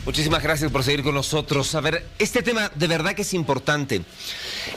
Muchísimas gracias por seguir con nosotros. A ver, este tema de verdad que es importante.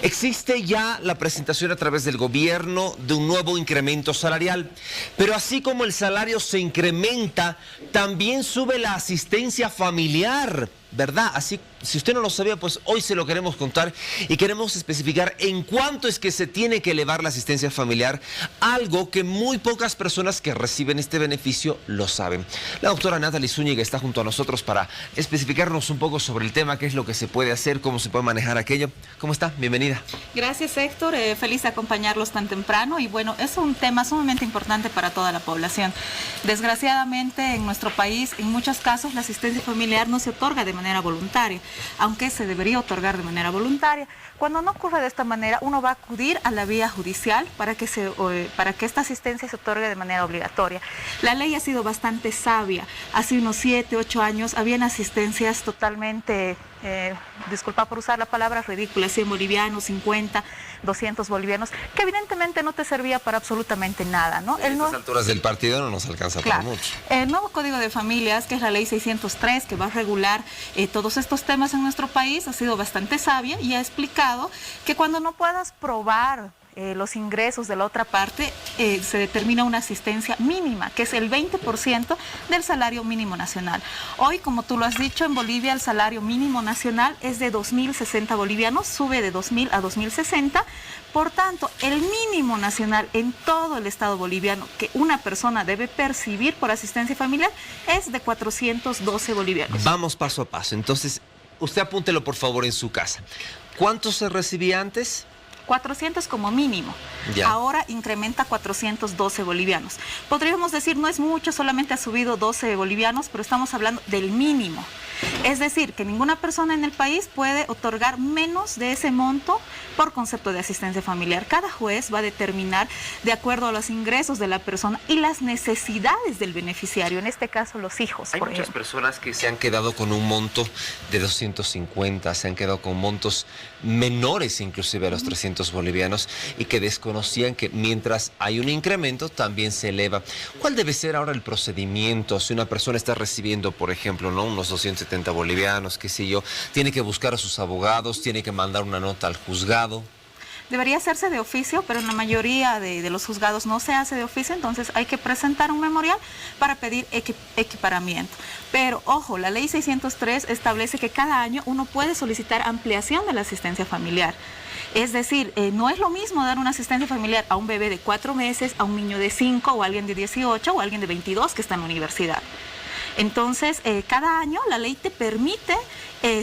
Existe ya la presentación a través del gobierno de un nuevo incremento salarial, pero así como el salario se incrementa, también sube la asistencia familiar, ¿verdad? Así, si usted no lo sabía, pues hoy se lo queremos contar y queremos especificar en cuánto es que se tiene que elevar la asistencia familiar, algo que muy pocas personas que reciben este beneficio lo saben. La doctora Natalie Zúñiga está junto a nosotros para especificarnos un poco sobre el tema, qué es lo que se puede hacer, cómo se puede manejar aquello. ¿Cómo está? Bienvenida. Gracias, Héctor. Feliz de acompañarlos tan temprano y bueno, es un tema sumamente importante para toda la población. Desgraciadamente en nuestro país, en muchos casos, la asistencia familiar no se otorga de manera voluntaria, aunque se debería otorgar de manera voluntaria. Cuando no ocurre de esta manera, uno va a acudir a la vía judicial para que esta asistencia se otorgue de manera obligatoria. La ley ha sido bastante sabia. Hace unos 7, 8 años habían asistencias totalmente, disculpa por usar la palabra, ridículas, 100 bolivianos, 50, 200 bolivianos, que evidentemente no te servía para absolutamente nada, ¿no? A estas alturas del partido no nos alcanza para mucho. El nuevo Código de Familias, que es la ley 603, que va a regular todos estos temas en nuestro país, ha sido bastante sabia y ha explicado que cuando no puedas probar los ingresos de la otra parte, se determina una asistencia mínima, que es el 20% del salario mínimo nacional. Hoy, como tú lo has dicho, en Bolivia el salario mínimo nacional es de 2.060 bolivianos, sube de 2.000 a 2.060. Por tanto, el mínimo nacional en todo el Estado boliviano que una persona debe percibir por asistencia familiar es de 412 bolivianos. Vamos paso a paso. Entonces, usted apúntelo por favor en su casa. ¿Cuánto se recibía antes? 400 como mínimo. Ya. Ahora incrementa 412 bolivianos. Podríamos decir, no es mucho, solamente ha subido 12 bolivianos, pero estamos hablando del mínimo. Es decir, que ninguna persona en el país puede otorgar menos de ese monto por concepto de asistencia familiar. Cada juez va a determinar de acuerdo a los ingresos de la persona y las necesidades del beneficiario, en este caso los hijos. Hay muchas personas que se han quedado con un monto de 250, se han quedado con montos menores inclusive a los 300 bolivianos y que desconocían que mientras hay un incremento también se eleva. ¿Cuál debe ser ahora el procedimiento si una persona está recibiendo, por ejemplo, ¿no?, unos 270 bolivianos, qué sé yo, tiene que buscar a sus abogados, tiene que mandar una nota al juzgado? Debería hacerse de oficio, pero en la mayoría de los juzgados no se hace de oficio, entonces hay que presentar un memorial para pedir equiparamiento. Pero, ojo, la ley 603 establece que cada año uno puede solicitar ampliación de la asistencia familiar. Es decir, no es lo mismo dar una asistencia familiar a un bebé de 4 meses, a un niño de 5, o a alguien de 18, o a alguien de 22 que está en la universidad. Entonces, cada año la ley te permite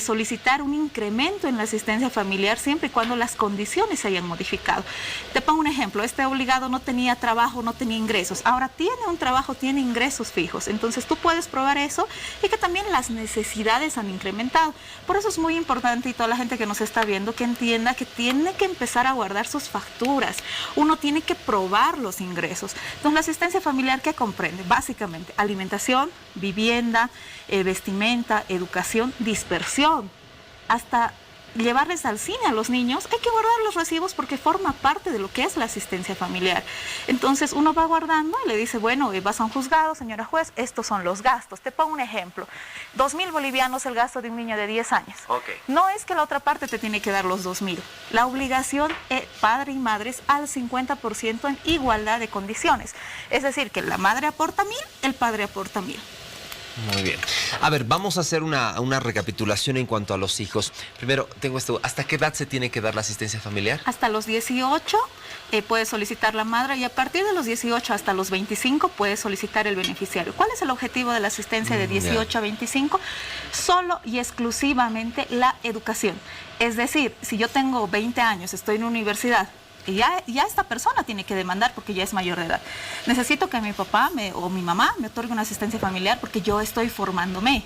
solicitar un incremento en la asistencia familiar siempre y cuando las condiciones se hayan modificado. Te pongo un ejemplo, este obligado no tenía trabajo, no tenía ingresos, ahora tiene un trabajo, tiene ingresos fijos, entonces tú puedes probar eso y que también las necesidades han incrementado. Por eso es muy importante y toda la gente que nos está viendo que entienda que tiene que empezar a guardar sus facturas, uno tiene que probar los ingresos. Entonces la asistencia familiar, ¿qué comprende? Básicamente alimentación, vivienda, vestimenta, educación, dispersión, hasta llevarles al cine a los niños, hay que guardar los recibos porque forma parte de lo que es la asistencia familiar. Entonces uno va guardando y le dice, bueno, vas a un juzgado, señora juez, estos son los gastos. Te pongo un ejemplo, 2.000 bolivianos el gasto de un niño de 10 años. Okay. No es que la otra parte te tiene que dar los 2.000. La obligación, padre y madre, es al 50% en igualdad de condiciones. Es decir, que la madre aporta 1.000, el padre aporta 1.000. Muy bien. A ver, vamos a hacer una recapitulación en cuanto a los hijos. Primero, tengo esto. ¿Hasta qué edad se tiene que dar la asistencia familiar? Hasta los 18 puede solicitar la madre y a partir de los 18 hasta los 25 puede solicitar el beneficiario. ¿Cuál es el objetivo de la asistencia de 18 a 25? Solo y exclusivamente la educación. Es decir, si yo tengo 20 años, estoy en una universidad, ya esta persona tiene que demandar porque ya es mayor de edad. Necesito que mi papá o mi mamá me otorgue una asistencia familiar porque yo estoy formándome.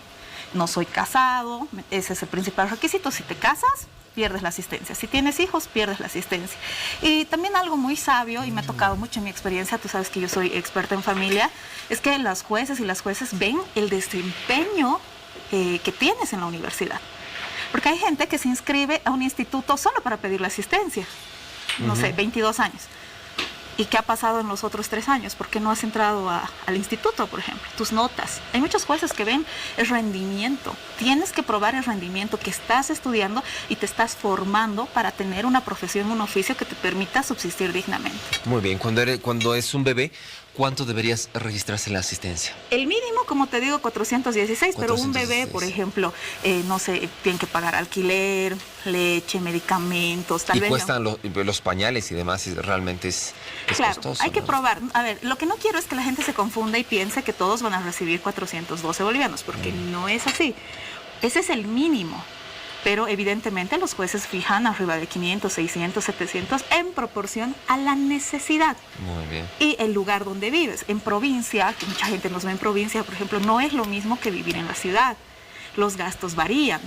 No soy casado, ese es el principal requisito. Si te casas, pierdes la asistencia. Si tienes hijos, pierdes la asistencia. Y también algo muy sabio, y me ha tocado mucho en mi experiencia, tú sabes que yo soy experta en familia, es que las jueces y las jueces ven el desempeño que tienes en la universidad. Porque hay gente que se inscribe a un instituto solo para pedir la asistencia. No sé, 22 años. ¿Y qué ha pasado en los otros 3 años? ¿Por qué no has entrado al instituto, por ejemplo? Tus notas. Hay muchos jueces que ven el rendimiento. Tienes que probar el rendimiento que estás estudiando y te estás formando para tener una profesión, un oficio que te permita subsistir dignamente. Muy bien, cuando es un bebé, ¿cuánto deberías registrarse en la asistencia? El mínimo, como te digo, 416, pero un bebé, por ejemplo, no sé, tiene que pagar alquiler, leche, medicamentos, tal vez... Y cuestan los pañales y demás, y realmente es claro, costoso. Hay que ¿no? probar. A ver, lo que no quiero es que la gente se confunda y piense que todos van a recibir 412 bolivianos, porque no es así. Ese es el mínimo. Pero evidentemente los jueces fijan arriba de 500, 600, 700 en proporción a la necesidad. Muy bien. Y el lugar donde vives. En provincia, que mucha gente nos ve en provincia, por ejemplo, no es lo mismo que vivir en la ciudad. Los gastos varían.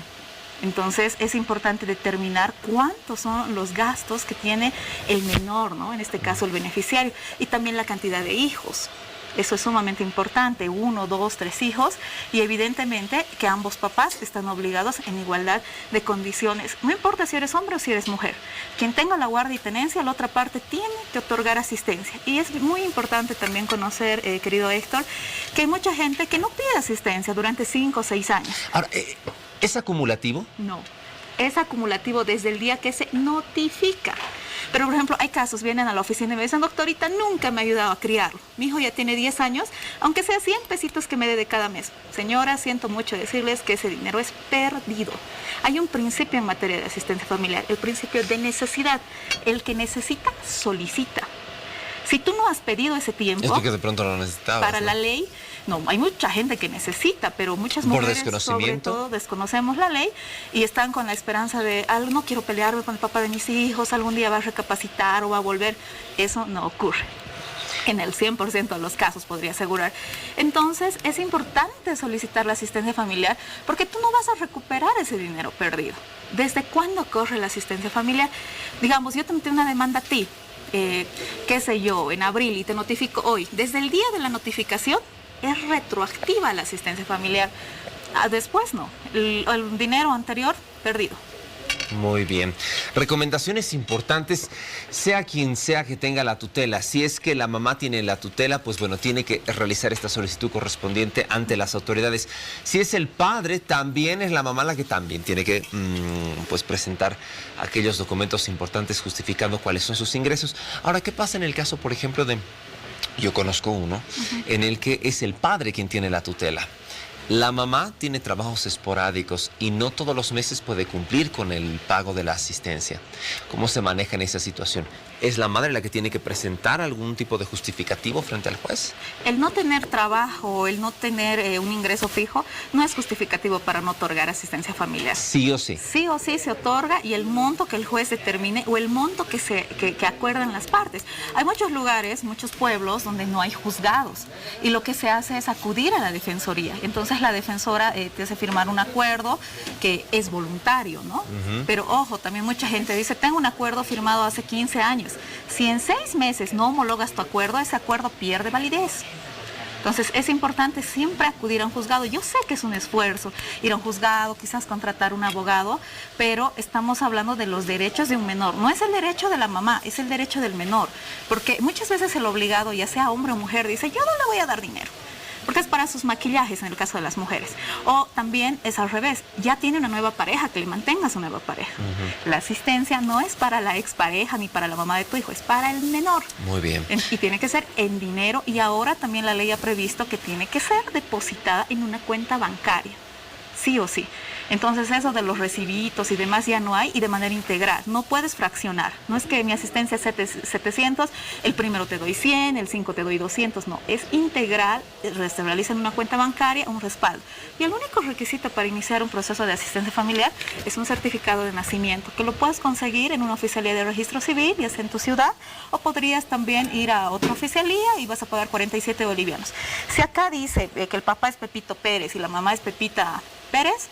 Entonces es importante determinar cuántos son los gastos que tiene el menor, ¿no? En este caso el beneficiario. Y también la cantidad de hijos. Eso es sumamente importante, 1, 2, 3 hijos, y evidentemente que ambos papás están obligados en igualdad de condiciones. No importa si eres hombre o si eres mujer. Quien tenga la guardia y tenencia, la otra parte tiene que otorgar asistencia. Y es muy importante también conocer, querido Héctor, que hay mucha gente que no pide asistencia durante 5 o 6 años. Ahora, ¿es acumulativo? No, es acumulativo desde el día que se notifica. Pero, por ejemplo, hay casos, vienen a la oficina y me dicen, doctorita, nunca me ha ayudado a criarlo. Mi hijo ya tiene 10 años, aunque sea 100 pesitos que me dé de cada mes. Señora, siento mucho decirles que ese dinero es perdido. Hay un principio en materia de asistencia familiar, el principio de necesidad. El que necesita, solicita. Si tú no has pedido ese tiempo... Es porque de pronto lo necesitabas, para ¿no? la ley, no, hay mucha gente que necesita, pero muchas Por mujeres, desconocimiento, sobre todo, desconocemos la ley y están con la esperanza de, no quiero pelearme con el papá de mis hijos, algún día va a recapacitar o va a volver. Eso no ocurre. En el 100% de los casos, podría asegurar. Entonces, es importante solicitar la asistencia familiar porque tú no vas a recuperar ese dinero perdido. ¿Desde cuándo corre la asistencia familiar? Digamos, yo te metí una demanda a ti, qué sé yo, en abril, y te notifico hoy. Desde el día de la notificación es retroactiva la asistencia familiar. Después no, el dinero anterior perdido. Muy bien. Recomendaciones importantes, sea quien sea que tenga la tutela. Si es que la mamá tiene la tutela, pues bueno, tiene que realizar esta solicitud correspondiente ante las autoridades. Si es el padre, también es la mamá la que también tiene que pues presentar aquellos documentos importantes justificando cuáles son sus ingresos. Ahora, ¿qué pasa en el caso, por ejemplo, de... Yo conozco uno en el que es el padre quien tiene la tutela. La mamá tiene trabajos esporádicos y no todos los meses puede cumplir con el pago de la asistencia. ¿Cómo se maneja en esa situación? ¿Es la madre la que tiene que presentar algún tipo de justificativo frente al juez? El no tener trabajo, el no tener un ingreso fijo, no es justificativo para no otorgar asistencia familiar. Sí o sí. Sí o sí se otorga, y el monto que el juez determine o el monto que acuerdan las partes. Hay muchos lugares, muchos pueblos donde no hay juzgados y lo que se hace es acudir a la defensoría. Entonces la defensora te hace firmar un acuerdo que es voluntario, ¿no? Pero ojo, también mucha gente dice, tengo un acuerdo firmado hace 15 años. Si en 6 meses no homologas tu acuerdo, ese acuerdo pierde validez. Entonces es importante siempre acudir a un juzgado. Yo sé que es un esfuerzo ir a un juzgado, quizás contratar un abogado, pero estamos hablando de los derechos de un menor. No es el derecho de la mamá, es el derecho del menor. Porque muchas veces el obligado, ya sea hombre o mujer, dice, yo no le voy a dar dinero, porque es para sus maquillajes en el caso de las mujeres. O también es al revés, ya tiene una nueva pareja, que le mantenga su nueva pareja. La asistencia no es para la expareja ni para la mamá de tu hijo, es para el menor. Muy bien. Y tiene que ser en dinero, y ahora también la ley ha previsto que tiene que ser depositada en una cuenta bancaria, sí o sí. Entonces eso de los recibitos y demás ya no hay, y de manera integral. No puedes fraccionar. No es que mi asistencia es 700, el primero te doy 100, el 5 te doy 200. No, es integral, se realiza en una cuenta bancaria, un respaldo. Y el único requisito para iniciar un proceso de asistencia familiar es un certificado de nacimiento, que lo puedes conseguir en una oficialía de registro civil, ya sea en tu ciudad, o podrías también ir a otra oficialía y vas a pagar 47 bolivianos. Si acá dice que el papá es Pepito Pérez y la mamá es Pepita Pérez,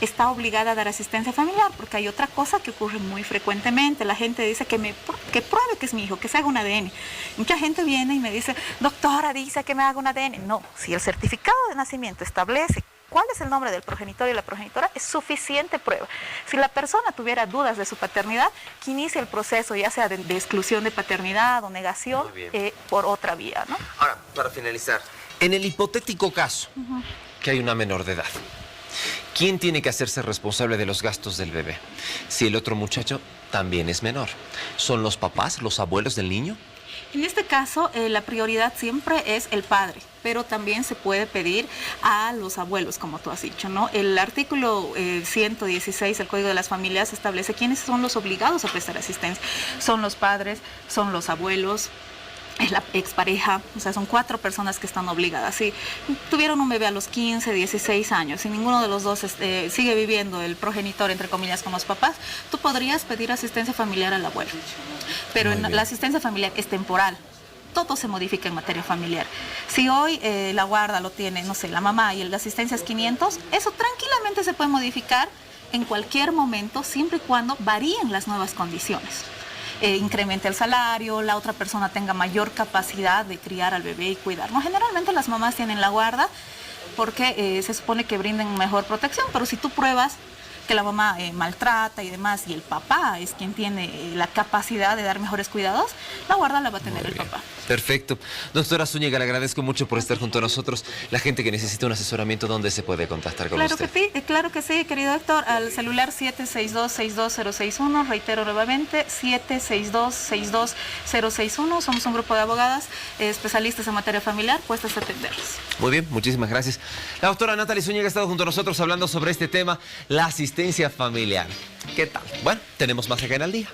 está obligada a dar asistencia familiar, porque hay otra cosa que ocurre muy frecuentemente. La gente dice que pruebe que es mi hijo, que se haga un ADN. Mucha gente viene y me dice, doctora, dice que me haga un ADN. No, si el certificado de nacimiento establece cuál es el nombre del progenitor y la progenitora es suficiente prueba. Si la persona tuviera dudas de su paternidad, que inicie el proceso, ya sea de exclusión de paternidad o negación, por otra vía, ¿no? Ahora, para finalizar, en el hipotético caso que hay una menor de edad, ¿quién tiene que hacerse responsable de los gastos del bebé? Si el otro muchacho también es menor. ¿Son los papás, los abuelos del niño? En este caso, la prioridad siempre es el padre, pero también se puede pedir a los abuelos, como tú has dicho, ¿no? El artículo 116 del Código de las Familias establece quiénes son los obligados a prestar asistencia. Son los padres, son los abuelos, es la expareja, o sea, son 4 personas que están obligadas. Si tuvieron un bebé a los 15, 16 años, si ninguno de los dos sigue viviendo el progenitor, entre comillas, con los papás, tú podrías pedir asistencia familiar al abuelo. Pero la asistencia familiar es temporal. Todo se modifica en materia familiar. Si hoy la guarda lo tiene, no sé, la mamá y el de asistencia es 500, eso tranquilamente se puede modificar en cualquier momento, siempre y cuando varíen las nuevas condiciones. Incremente el salario, la otra persona tenga mayor capacidad de criar al bebé y cuidar, ¿no? Generalmente las mamás tienen la guarda porque se supone que brinden mejor protección, pero si tú pruebas que la mamá maltrata y demás, y el papá es quien tiene la capacidad de dar mejores cuidados, la guarda la va a tener el papá. Perfecto. Doctora Zúñiga, le agradezco mucho por estar junto a nosotros. La gente que necesita un asesoramiento, ¿dónde se puede contactar con usted? Claro que sí, querido Héctor, al celular 762-62061, reitero nuevamente, 762-62061, somos un grupo de abogadas especialistas en materia familiar, puestas a atenderlos. Muy bien, muchísimas gracias. La doctora Natalie Zúñiga ha estado junto a nosotros hablando sobre este tema, la asistencia familiar. ¿Qué tal? Bueno, tenemos más acá en Al Día.